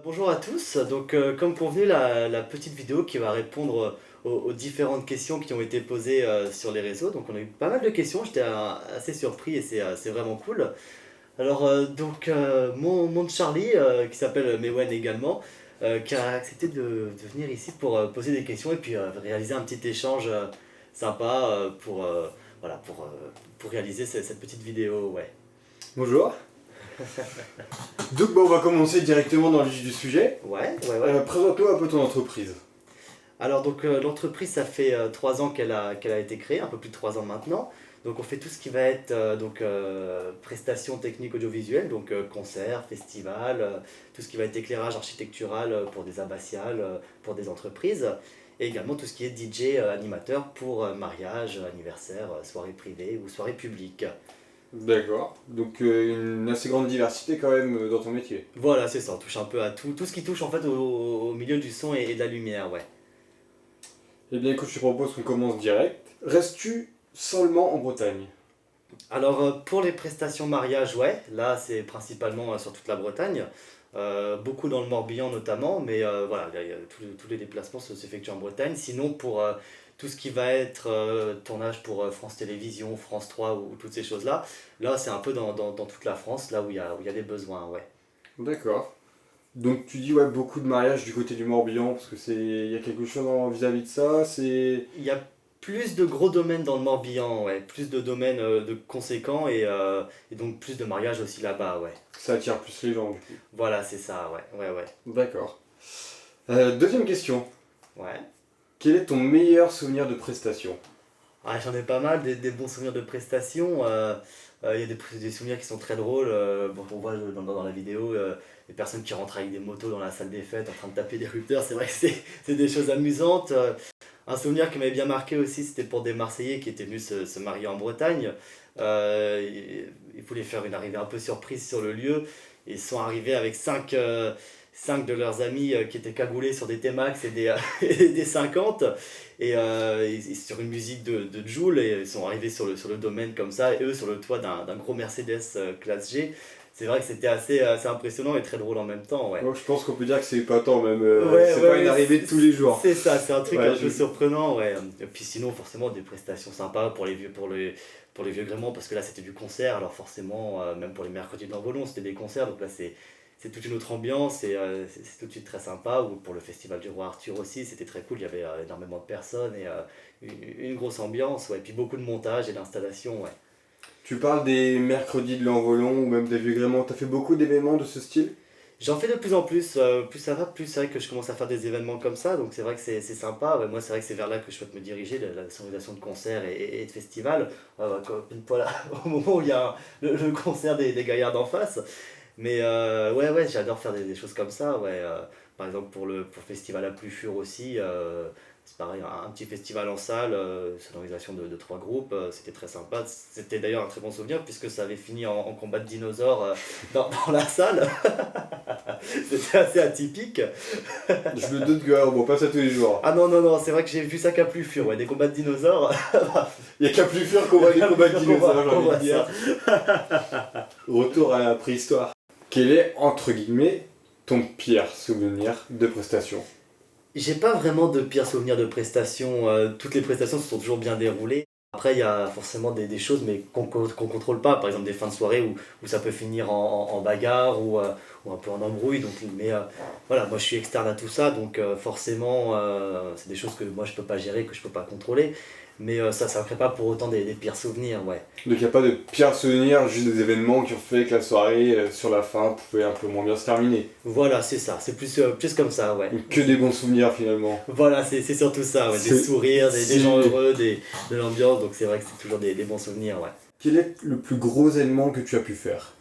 Bonjour à tous, comme convenu la petite vidéo qui va répondre aux différentes questions qui ont été posées sur les réseaux. Donc on a eu pas mal de questions, j'étais assez surpris et c'est vraiment cool. Mon Charlie, qui s'appelle Mewen également, qui a accepté de venir ici pour poser des questions et puis réaliser un petit échange sympa pour réaliser cette petite vidéo, ouais. Bonjour. On va commencer directement dans le vif du sujet. Ouais. Présente-nous un peu ton entreprise. L'entreprise, ça fait 3 ans qu'elle a été créée, un peu plus de 3 ans maintenant. Donc on fait tout ce qui va être prestations techniques audiovisuelles, donc concerts, festivals, tout ce qui va être éclairage architectural pour des abbatiales, pour des entreprises, et également tout ce qui est DJ animateur pour mariage, anniversaire, soirée privée ou soirée publique. D'accord. Donc une assez grande diversité quand même dans ton métier. Voilà, c'est ça, on touche un peu à tout ce qui touche en fait au milieu du son et de la lumière, ouais. Eh bien écoute, je te propose qu'on commence direct. Restes-tu seulement en Bretagne? Pour les prestations mariage, ouais, là c'est principalement sur toute la Bretagne, beaucoup dans le Morbihan notamment, mais voilà, tous les déplacements s'effectuent en Bretagne. Sinon, pour tout ce qui va être tournage pour France Télévisions, France 3 ou toutes ces choses-là, là c'est un peu dans toute la France, là où il y a des besoins, ouais. D'accord. Donc tu dis ouais beaucoup de mariages du côté du Morbihan parce que il y a quelque chose vis-à-vis de ça, c'est Il y a plus de gros domaines dans le Morbihan, ouais, plus de domaines de conséquents et donc plus de mariages aussi là-bas, ouais. ça attire plus les gens du coup. Voilà, c'est ça, ouais. D'accord. Deuxième question. Ouais. Quel est ton meilleur souvenir de prestation? Ah, j'en ai pas mal, des bons souvenirs de prestations. Il y a des souvenirs qui sont très drôles. Bon, on voit dans la vidéo des personnes qui rentrent avec des motos dans la salle des fêtes en train de taper des rupteurs. C'est vrai que c'est des choses amusantes. Un souvenir qui m'avait bien marqué aussi, c'était pour des Marseillais qui étaient venus se marier en Bretagne. Ils voulaient faire une arrivée un peu surprise sur le lieu. Ils sont arrivés avec cinq de leurs amis qui étaient cagoulés sur des T-Max et et des 50 sur une musique de Jul, et ils sont arrivés sur le domaine comme ça, et eux sur le toit d'un gros Mercedes classe G. C'est vrai que c'était assez impressionnant et très drôle en même temps, ouais. Moi, je pense qu'on peut dire que c'est épatant même, Ouais, c'est ouais, pas une arrivée de tous les jours. C'est ça, c'est un truc Ouais, un peu surprenant, ouais. Et puis sinon, forcément, des prestations sympas pour les vieux gréments, parce que là, c'était du concert, alors forcément, même pour les mercredis d'Envolon, c'était des concerts, donc là, c'est toute une autre ambiance et c'est tout de suite très sympa. Ou pour le festival du Roi Arthur aussi, c'était très cool, il y avait énormément de personnes et une grosse ambiance, ouais. Et puis beaucoup de montage et d'installation, ouais. Tu parles des mercredis de l'Envolon ou même des vieux gréments, t'as fait beaucoup d'événements de ce style? J'en fais de plus en plus, plus ça va, plus c'est vrai que je commence à faire des événements comme ça, donc c'est vrai que c'est sympa. Ouais, moi, c'est vrai que c'est vers là que je souhaite me diriger, la sonorisation de concerts et de festivals, une fois là, au moment où il y a le concert des Gaillards d'en face. Mais ouais, j'adore faire des choses comme ça, ouais. Par exemple, pour le festival à Plufur aussi, c'est pareil, un petit festival en salle, sonorisation de 3 groupes, c'était très sympa. C'était d'ailleurs un très bon souvenir puisque ça avait fini en combat de dinosaures dans la salle. C'était assez atypique. Je me doute qu'on voit pas ça tous les jours. Ah non, c'est vrai que j'ai vu ça qu'à Plufur, ouais, des combats de dinosaures. Il y a qu'à plus faire qu'on voit des combats de dinosaures, j'ai qu'on envie voit de dire. Retour à la préhistoire. Quel est, entre guillemets, ton pire souvenir de prestation? J'ai pas vraiment de pire souvenir de prestations. Toutes les prestations se sont toujours bien déroulées. Après, il y a forcément des choses mais qu'on contrôle pas. Par exemple, des fins de soirée où ça peut finir en bagarre ou un peu en embrouille. Voilà, moi je suis externe à tout ça, donc forcément, c'est des choses que moi je peux pas gérer, que je peux pas contrôler. Mais ça ne crée pas pour autant des pires souvenirs, ouais. Donc il n'y a pas de pire souvenir, juste des événements qui ont fait que la soirée, sur la fin, pouvait un peu moins bien se terminer. Voilà, c'est ça. C'est plus comme ça, ouais. Donc que des bons souvenirs finalement. Voilà, c'est surtout ça, ouais. Des C'est- sourires, des c'est- gens heureux, de l'ambiance, donc c'est vrai que c'est toujours des bons souvenirs, ouais. Quel est le plus gros événement que tu as pu faire?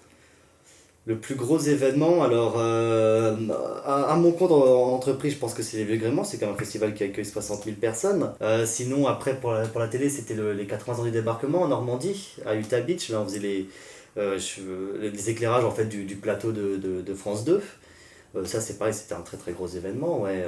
Le plus gros événement, alors, à mon compte en entreprise, je pense que c'est les Vieux Gréments, c'est quand même un festival qui accueille 60 000 personnes. Sinon, après, pour la télé, c'était les 80 ans du débarquement en Normandie, à Utah Beach. Là, on faisait les éclairages en fait, du plateau de France 2. Ça, c'est pareil, c'était un très très gros événement, ouais.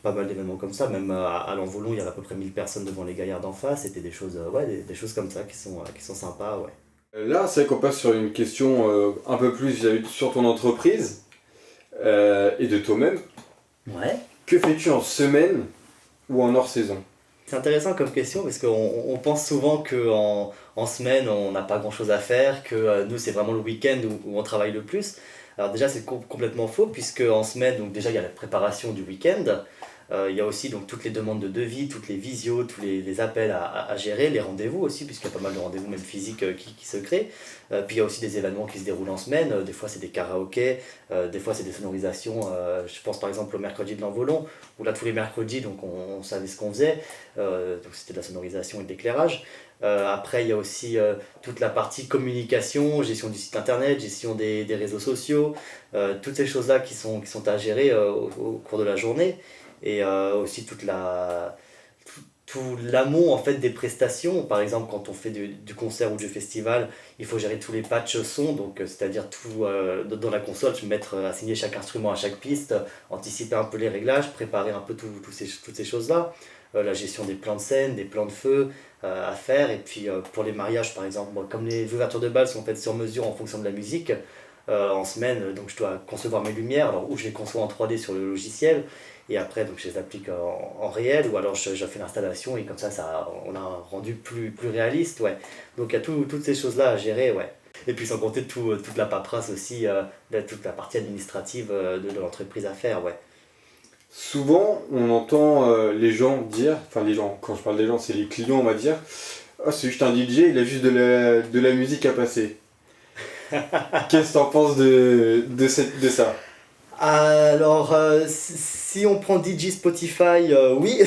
Pas mal d'événements comme ça, même à l'Envolon, il y avait à peu près 1000 personnes devant les Gaillards d'en face. C'était des choses, ouais, des choses comme ça qui sont sympas, ouais. Là, c'est vrai qu'on passe sur une question un peu plus sur ton entreprise. et de toi-même. Ouais. Que fais-tu en semaine ou en hors saison? C'est intéressant comme question parce qu'on pense souvent qu'en semaine on n'a pas grand chose à faire, que nous c'est vraiment le week-end où on travaille le plus. Alors déjà c'est complètement faux puisque en semaine donc déjà il y a la préparation du week-end, il y a aussi donc toutes les demandes de devis, toutes les visios, tous les appels à gérer, les rendez-vous aussi puisqu'il y a pas mal de rendez-vous même physiques qui se créent. Puis il y a aussi des événements qui se déroulent en semaine, des fois c'est des karaokés, des fois c'est des sonorisations, je pense par exemple au mercredi de l'Envolon où là tous les mercredis donc on savait ce qu'on faisait. Donc c'était de la sonorisation et de l'éclairage. Après, il y a aussi toute la partie communication, gestion du site internet, gestion des réseaux sociaux, toutes ces choses-là qui sont à gérer au cours de la journée. Et aussi tout l'amont en fait des prestations. Par exemple, quand on fait du concert ou du festival, il faut gérer tous les patchs son, donc c'est-à-dire tout dans la console, mettre, assigner chaque instrument à chaque piste, anticiper un peu les réglages, préparer un peu toutes ces choses-là. La gestion des plans de scène, des plans de feu à faire. Et puis pour les mariages, par exemple, moi, comme les ouvertures de balles sont faites sur mesure en fonction de la musique, en semaine, donc je dois concevoir mes lumières, alors ou je les conçois en 3D sur le logiciel, et après donc je les applique en réel, ou alors je fais l'installation, et comme ça on a un rendu plus réaliste, ouais. Donc il y a toutes ces choses-là à gérer, ouais. Et puis sans compter toute la paperasse aussi, toute la partie administrative de l'entreprise à faire, ouais. Souvent, on entend les gens dire, enfin les gens, quand je parle des gens, c'est les clients, on va dire, ah, c'est juste un DJ, il a juste de la musique à passer. Qu'est-ce que t'en penses de ça? Alors, si on prend DJ Spotify, oui.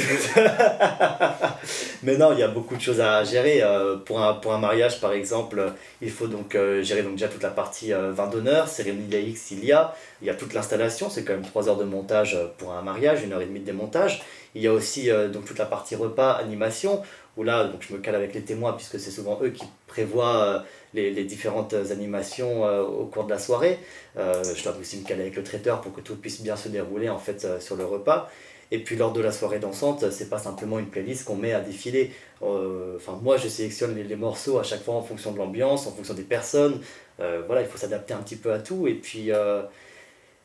Mais non, il y a beaucoup de choses à gérer. Pour un mariage, par exemple, il faut donc gérer donc déjà toute la partie vin d'honneur, cérémonie laïque s'il y a. Il y a toute l'installation, c'est quand même 3 heures de montage pour un mariage, 1 heure et demie de démontage. Il y a aussi donc toute la partie repas, animation, où là donc, je me cale avec les témoins, puisque c'est souvent eux qui prévoient les différentes animations au cours de la soirée. Je dois aussi me caler avec le traiteur pour que tout puisse bien se dérouler en fait sur le repas. Et puis lors de la soirée dansante, c'est pas simplement une playlist qu'on met à défiler. Enfin, moi je sélectionne les morceaux à chaque fois en fonction de l'ambiance, en fonction des personnes. Voilà, il faut s'adapter un petit peu à tout. Et puis,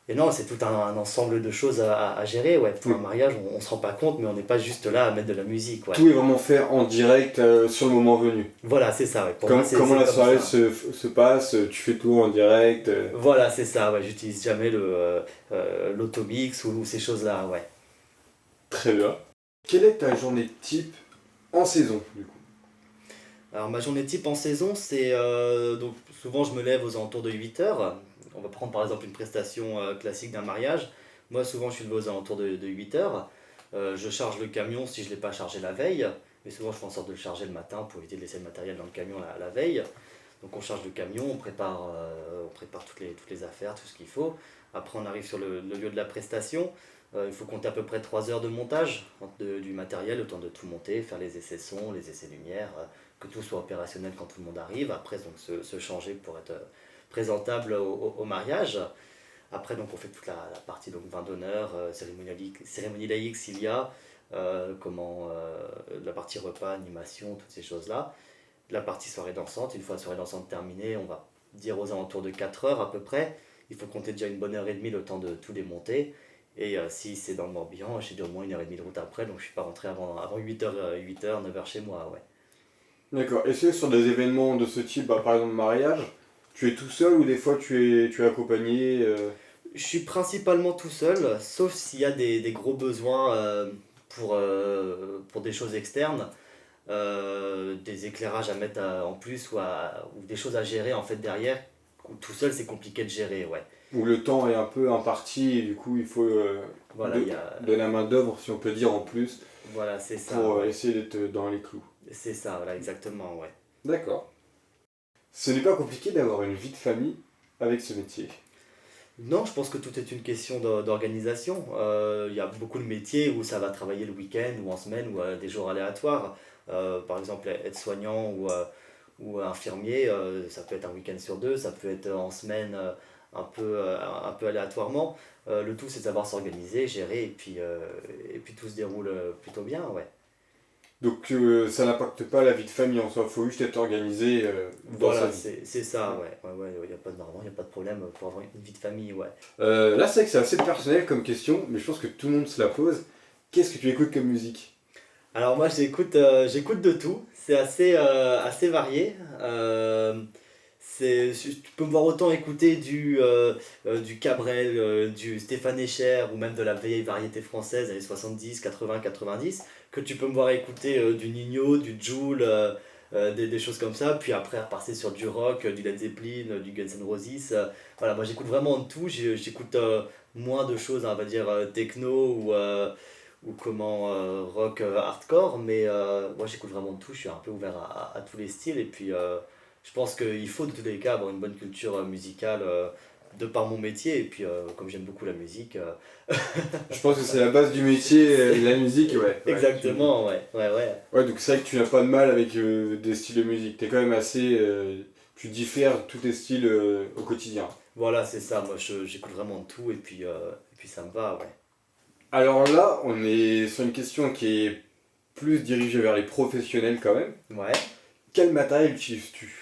et non, c'est tout un ensemble de choses à gérer. Ouais. Pour un mariage, on se rend pas compte, mais on n'est pas juste là à mettre de la musique. Ouais. Tout est vraiment fait en direct sur le moment venu. Voilà, c'est ça. Ouais. Comment la soirée se passe, tu fais tout en direct. Voilà, c'est ça. Ouais. J'utilise jamais l'automix ou ces choses-là. Ouais. Très bien. Quelle est ta journée type en saison, du coup? Alors ma journée type en saison, c'est donc souvent je me lève aux alentours de 8 heures. On va prendre par exemple une prestation classique d'un mariage. Moi souvent je suis levé aux alentours de 8 heures. Je charge le camion si je ne l'ai pas chargé la veille. Mais souvent je fais en sorte de le charger le matin pour éviter de laisser le matériel dans le camion la veille. Donc on charge le camion, on prépare toutes les affaires, tout ce qu'il faut. Après on arrive sur le lieu de la prestation. Il faut compter à peu près 3 heures de montage du matériel, le temps de tout monter, faire les essais son, les essais lumière, que tout soit opérationnel quand tout le monde arrive. Après donc se changer pour être présentable au mariage. Après donc on fait toute la partie donc vin d'honneur, cérémonie laïque s'il y a, la partie repas, animation, toutes ces choses-là. La partie soirée dansante, une fois la soirée dansante terminée, on va dire aux alentours de 4 heures à peu près. Il faut compter déjà une bonne heure et demie le temps de tout démonter. Et si c'est dans le Morbihan, j'ai dû au moins 1 heure et demie de route après, donc je suis pas rentré avant 8h, 9h chez moi, ouais. D'accord. Est-ce que sur des événements de ce type, par exemple mariage, tu es tout seul ou des fois tu es accompagné Je suis principalement tout seul, sauf s'il y a des gros besoins pour des choses externes, des éclairages à mettre en plus ou des choses à gérer en fait derrière. Tout seul, c'est compliqué de gérer, ouais. où le temps est un peu imparti et du coup il faut Voilà, de la main d'œuvre, si on peut dire, en plus, voilà, c'est ça. pour Ouais. essayer d'être dans les clous. C'est ça, voilà, exactement, ouais. D'accord. Ce n'est pas compliqué d'avoir une vie de famille avec ce métier. Non, je pense que tout est une question d'organisation. Il y a beaucoup de métiers où ça va travailler le week-end ou en semaine ou à des jours aléatoires. Par exemple, être soignant ou infirmier, ça peut être un week-end sur deux, ça peut être en semaine un peu aléatoirement. Le tout, c'est de savoir s'organiser, gérer, et puis tout se déroule plutôt bien, ouais. Donc ça n'impacte pas la vie de famille en soi, il faut juste être organisé dans sa Voilà, vie. c'est ça, ouais. Il n'y a pas de, normalement, y a pas de problème pour avoir une vie de famille, ouais. Là, c'est vrai que c'est assez personnel comme question, mais je pense que tout le monde se la pose. Qu'est-ce que tu écoutes comme musique? Alors moi j'écoute de tout, c'est assez varié. Tu peux me voir autant écouter du Cabrel, du Stéphane Echer ou même de la vieille variété française, années 70, 80, 90, que tu peux me voir écouter du Nino, du Jul, des choses comme ça, puis après repasser sur du rock, du Led Zeppelin, du Guns N' Roses. Voilà, moi j'écoute vraiment de tout, j'écoute moins de choses, hein, on va dire techno ou comment rock hardcore, mais moi j'écoute vraiment de tout, je suis un peu ouvert à tous les styles et puis je pense qu'il faut de tous les cas avoir une bonne culture musicale de par mon métier et puis comme j'aime beaucoup la musique. Je pense que c'est la base du métier, la musique, ouais. Exactement, ouais, ouais, ouais. Ouais, donc c'est vrai que tu n'as pas de mal avec des styles de musique. T'es quand même assez. Tu diffères tous tes styles au quotidien. Voilà, c'est ça, moi j'écoute vraiment de tout et puis ça me va, ouais. Alors là, on est sur une question qui est plus dirigée vers les professionnels quand même. Ouais. Quel matériel utilises-tu?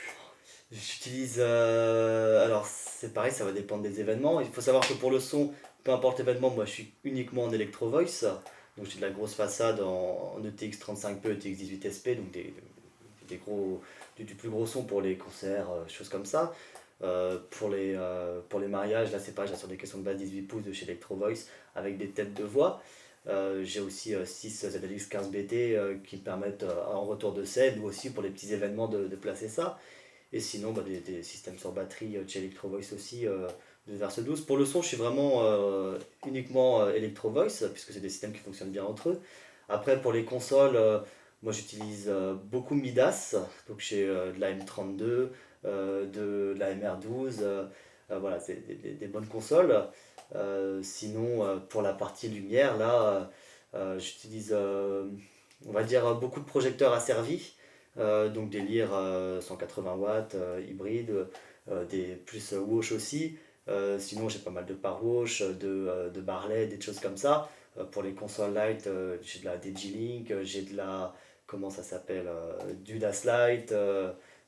J'utilise. Alors, c'est pareil, ça va dépendre des événements. Il faut savoir que pour le son, peu importe l'événement, moi je suis uniquement en Electro Voice. Donc, j'ai de la grosse façade en ETX 35P, ETX 18SP, donc des gros, du plus gros son pour les concerts, choses comme ça. Pour les mariages, là c'est pareil, j'ai sur des questions de base 18 pouces de chez Electro Voice avec des têtes de voix. J'ai aussi 6 ZX 15BT qui me permettent en retour de scène ou aussi pour les petits événements de placer ça. Et sinon, bah, des systèmes sur batterie chez Electro Voice aussi, de Verse 12. Pour le son, je suis vraiment uniquement Electro Voice, puisque c'est des systèmes qui fonctionnent bien entre eux. Après, pour les consoles, moi j'utilise beaucoup Midas, donc j'ai de la M32, de la MR12, voilà, c'est des bonnes consoles. Sinon, pour la partie lumière, là, j'utilise, on va dire, beaucoup de projecteurs asservis. Donc des lyres 180 watts hybrides, des plus wash aussi. Sinon j'ai pas mal de powerwash, de Barley, des choses comme ça. Pour les consoles light, j'ai de la DG-Link, j'ai de la, comment ça s'appelle, du Das Lite,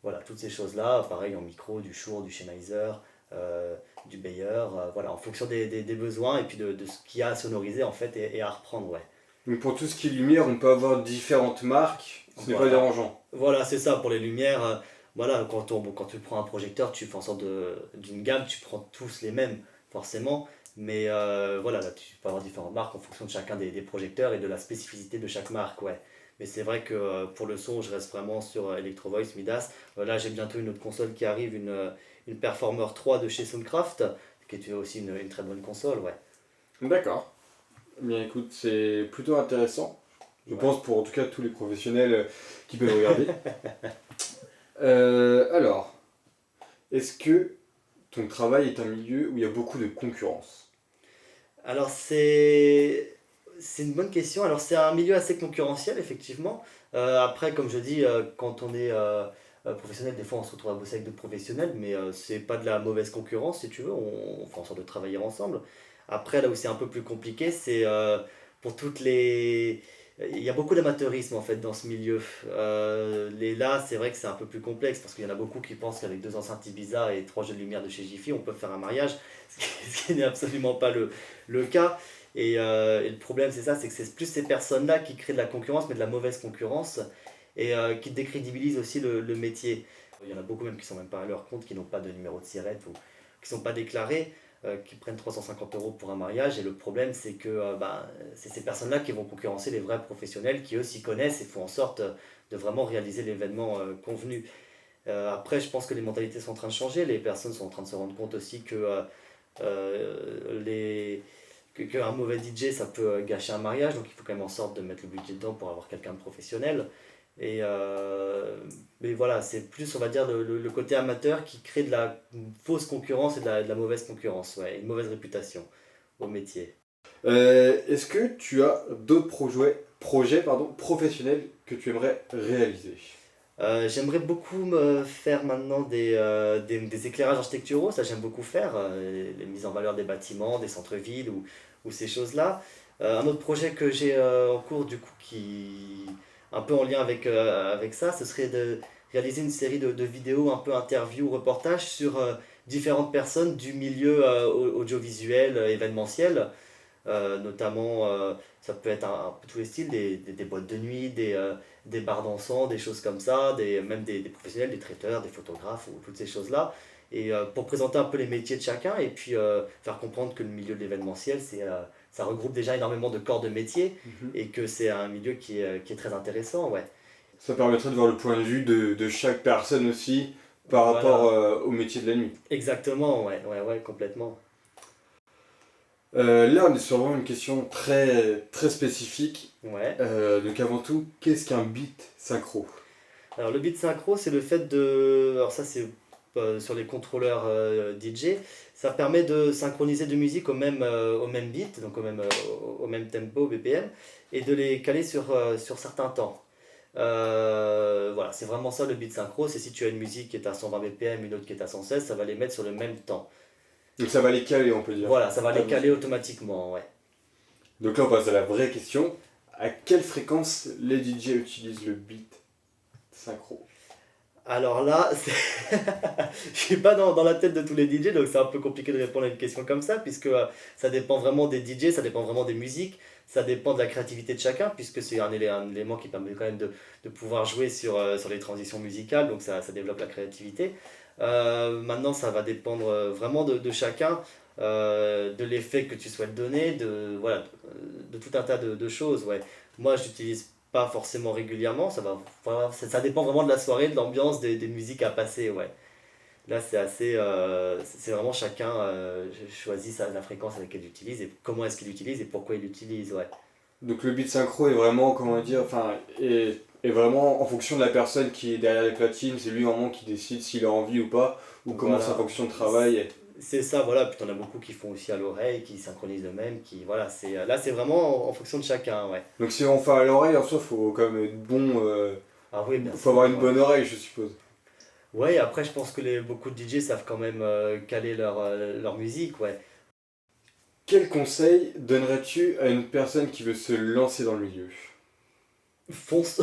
voilà, toutes ces choses-là. Pareil en micro, du Shure, du Sennheiser, du Beyer, voilà, en fonction des besoins et puis de ce qu'il y a à sonoriser en fait et à reprendre, ouais. Donc pour tout ce qui est lumière, on peut avoir différentes marques, ce n'est pas Voilà. dérangeant. Voilà, c'est ça pour les lumières. Voilà, quand tu prends un projecteur, tu fais en sorte d'une gamme, tu prends tous les mêmes, forcément. Mais voilà, là, tu peux avoir différentes marques en fonction de chacun des projecteurs et de la spécificité de chaque marque, ouais. Mais c'est vrai que pour le son, je reste vraiment sur Electro Voice, Midas. Là, j'ai bientôt une autre console qui arrive, une Performer 3 de chez Soundcraft, qui est aussi une très bonne console, ouais. D'accord. Bien écoute, c'est plutôt intéressant. Je Ouais. pense pour en tout cas tous les professionnels qui peuvent regarder. Alors, est-ce que ton travail est un milieu où il y a beaucoup de concurrence? Alors c'est une bonne question. Alors c'est un milieu assez concurrentiel effectivement. Après comme je dis quand on est professionnel des fois on se retrouve à bosser avec d'autres professionnels mais c'est pas de la mauvaise concurrence si tu veux. On fait en sorte de travailler ensemble. Après là où c'est un peu plus compliqué c'est pour toutes les il y a beaucoup d'amateurisme en fait dans ce milieu. Là, c'est vrai que c'est un peu plus complexe parce qu'il y en a beaucoup qui pensent qu'avec deux enceintes Ibiza et trois jeux de lumière de chez Jiffy, on peut faire un mariage, ce qui n'est absolument pas le cas. Et le problème, c'est ça, c'est que c'est plus ces personnes-là qui créent de la concurrence, mais de la mauvaise concurrence, et qui décrédibilisent aussi le métier. Il y en a beaucoup même qui sont même pas à leur compte, qui n'ont pas de numéro de SIRET ou qui sont pas déclarés, qui prennent 350 € pour un mariage. Et le problème, c'est que c'est ces personnes-là qui vont concurrencer les vrais professionnels qui eux s'y connaissent et font en sorte de vraiment réaliser l'événement convenu. Après, je pense que les mentalités sont en train de changer, les personnes sont en train de se rendre compte aussi que qu'un mauvais DJ ça peut gâcher un mariage, donc il faut quand même en sorte de mettre le budget dedans pour avoir quelqu'un de professionnel. Mais voilà, c'est plus on va dire le côté amateur qui crée de la fausse concurrence et de la mauvaise concurrence, ouais, une mauvaise réputation au métier. Est-ce que tu as d'autres projets professionnels que tu aimerais réaliser? J'aimerais beaucoup me faire maintenant des éclairages architecturaux, ça j'aime beaucoup faire, les mises en valeur des bâtiments, des centres-villes ou ces choses-là. Un autre projet que j'ai en cours du coup qui un peu en lien avec ça, ce serait de réaliser une série de vidéos, un peu interviews, reportages sur différentes personnes du milieu audiovisuel, événementiel. Notamment, ça peut être un peu tous les styles, des boîtes de nuit, des bars dansants, des choses comme ça, même des professionnels, des traiteurs, des photographes, ou toutes ces choses-là. Et pour présenter un peu les métiers de chacun et puis faire comprendre que le milieu de l'événementiel, ça regroupe déjà énormément de corps de métier Mhm. et que c'est un milieu qui est très intéressant, ouais. Ça permettrait de voir le point de vue de chaque personne aussi par rapport Voilà, au métier de la nuit. exactement, ouais, ouais, ouais, complètement. Là, on est sur vraiment une question très, très spécifique. Ouais. Donc avant tout, qu'est-ce qu'un beat synchro? Alors le beat synchro, c'est le fait de... Alors ça c'est sur les contrôleurs DJ, ça permet de synchroniser deux musiques au même beat, donc au même tempo, BPM, et de les caler sur certains temps. Voilà, c'est vraiment ça le beat synchro, c'est si tu as une musique qui est à 120 BPM, une autre qui est à 116, ça va les mettre sur le même temps. Donc ça va les caler, on peut dire. Voilà, ça va Ah les oui. caler automatiquement, ouais. Donc là, on passe à la vraie question. À quelle fréquence les DJ utilisent le beat synchro? Alors là, je suis pas dans la tête de tous les DJ, donc c'est un peu compliqué de répondre à une question comme ça, puisque ça dépend vraiment des DJ, ça dépend vraiment des musiques, ça dépend de la créativité de chacun, puisque c'est un élément qui permet quand même de pouvoir jouer sur les transitions musicales, donc ça développe la créativité. Maintenant, ça va dépendre vraiment de chacun, de l'effet que tu souhaites donner, voilà, de tout un tas de choses, ouais. Moi, j'utilise pas forcément régulièrement, voilà, ça dépend vraiment de la soirée, de l'ambiance, des musiques à passer, ouais. Là, c'est vraiment chacun choisit la fréquence avec laquelle il utilise et comment est-ce qu'il utilise et pourquoi il l'utilise, ouais. Donc le beat synchro est vraiment, comment dire, enfin, est vraiment en fonction de la personne qui est derrière les platines. C'est lui vraiment qui décide s'il a envie ou pas, ou comment sa Voilà. fonction de travail. C'est ça, voilà. Puis t'en as beaucoup qui font aussi à l'oreille, qui synchronisent eux-mêmes, voilà, là, c'est vraiment en fonction de chacun, ouais. Donc si on fait à l'oreille, en soi, faut quand même être bon. Ah oui, bien Faut sûr, avoir une ouais. bonne oreille, je suppose. Ouais, après, je pense que beaucoup de DJ savent quand même caler leur musique, ouais. Quel conseil donnerais-tu à une personne qui veut se lancer dans le milieu? Fonce.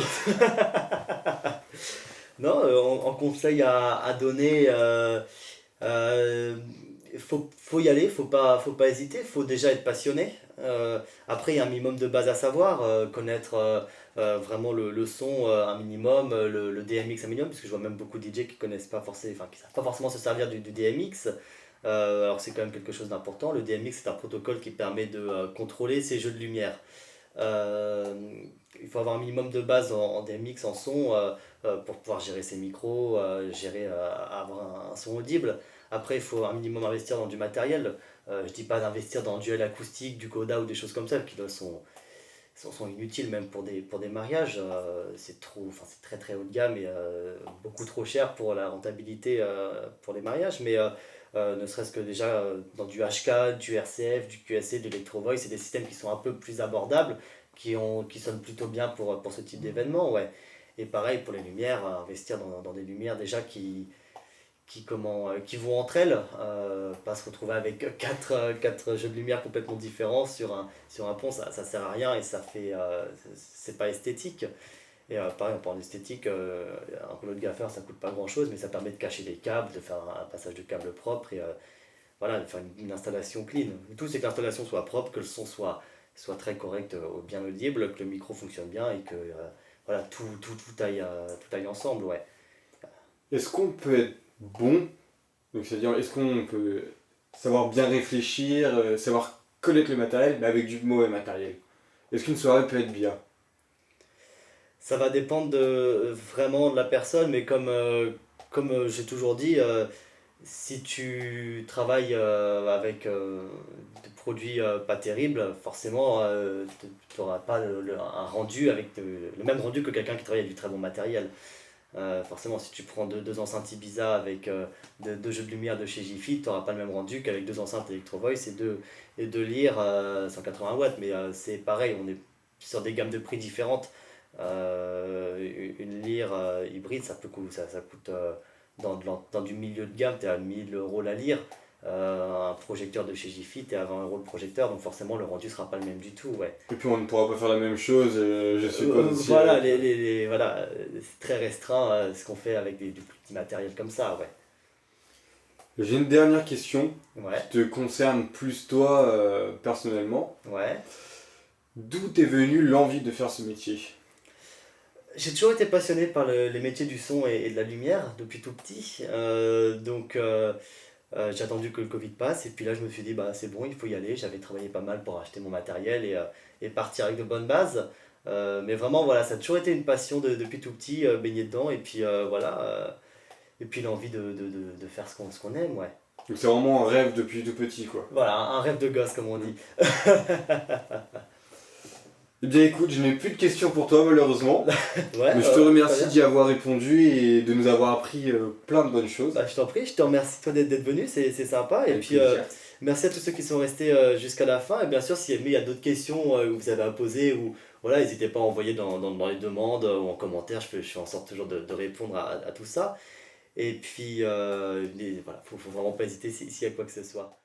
Non, en conseil à donner, faut y aller, faut pas hésiter, faut déjà être passionné. Après, il y a un minimum de base à savoir, connaître vraiment le son un minimum, le DMX un minimum, parce que je vois même beaucoup de DJ qui connaissent pas forcément, enfin, qui savent pas forcément se servir du DMX. Alors c'est quand même quelque chose d'important. Le DMX c'est un protocole qui permet de contrôler ces jeux de lumière. Euh, il faut avoir un minimum de base en DMX, en son, pour pouvoir gérer ses micros, avoir un son audible. Après, il faut un minimum investir dans du matériel. Je dis pas d'investir dans du L acoustique, du Coda ou des choses comme ça, qui là, sont inutiles même pour des mariages. C'est très très haut de gamme et beaucoup trop cher pour la rentabilité pour les mariages. Mais ne serait-ce que déjà dans du HK, du RCF, du QSC, de l'Electro Voice, c'est des systèmes qui sont un peu plus abordables, qui sonnent plutôt bien pour ce type d'événement. Ouais. Et pareil pour les lumières, investir dans des lumières déjà qui vont entre elles, pas se retrouver avec quatre jeux de lumière complètement différents sur un pont, ça sert à rien et c'est pas esthétique. Et pareil, en parlant d'esthétique, un rouleau de gaffeur ça coûte pas grand chose, mais ça permet de cacher les câbles, de faire un passage de câble propre et voilà, de faire une installation clean. Le tout c'est que l'installation soit propre, que le son soit très correct, bien audible, que le micro fonctionne bien et que voilà, tout aille ensemble, ouais. Est-ce qu'on peut être bon? Donc c'est-à-dire, est-ce qu'on peut savoir bien réfléchir, savoir connaître le matériel, mais avec du mauvais matériel? Est-ce qu'une soirée peut être bien? Ça va dépendre vraiment de la personne, mais comme j'ai toujours dit, si tu travailles avec des produits pas terribles, forcément, tu n'auras pas un rendu le même rendu que quelqu'un qui travaille avec du très bon matériel. Forcément, si tu prends deux enceintes Ibiza avec deux jeux de lumière de chez Jiffy, tu n'auras pas le même rendu qu'avec deux enceintes Electro Voice et deux lyres 180 watts. Mais c'est pareil, on est sur des gammes de prix différentes. Une lyre hybride, ça coûte dans du milieu de gamme, tu es à 1000 euros la lyre. un projecteur de chez Gifit est à 20 € le projecteur, donc forcément le rendu sera pas le même du tout, ouais. Et puis on ne pourra pas faire la même chose, je suppose aussi. Voilà, voilà, c'est très restreint ce qu'on fait avec du plus petit matériel comme ça, ouais. J'ai une dernière question Ouais, qui te concerne plus toi personnellement. ouais. D'où t'es venue l'envie de faire ce métier? J'ai toujours été passionné par les métiers du son et de la lumière depuis tout petit. J'ai attendu que le Covid passe et puis là je me suis dit bah c'est bon, il faut y aller. J'avais travaillé pas mal pour acheter mon matériel et partir avec de bonnes bases. Mais vraiment voilà, ça a toujours été une passion depuis tout petit, baigné dedans et puis voilà. Et puis l'envie de faire ce qu'on aime, ouais. Donc c'est vraiment un rêve depuis tout petit, quoi. Voilà, un rêve de gosse comme on dit. Eh bien écoute, je n'ai plus de questions pour toi malheureusement. Ouais, Mais je te très remercie bien. d'y avoir répondu et de nous avoir appris plein de bonnes choses. Bah, je t'en prie, je te remercie toi d'être venu, c'est sympa. Et Avec puis plaisir. merci à tous ceux qui sont restés jusqu'à la fin. Et bien sûr, si jamais il y a d'autres questions que vous avez à poser, ou voilà, n'hésitez pas à envoyer dans les demandes ou en commentaire. Je fais en sorte toujours de répondre à tout ça. Et puis voilà, faut vraiment pas hésiter s'il y a quoi que ce soit.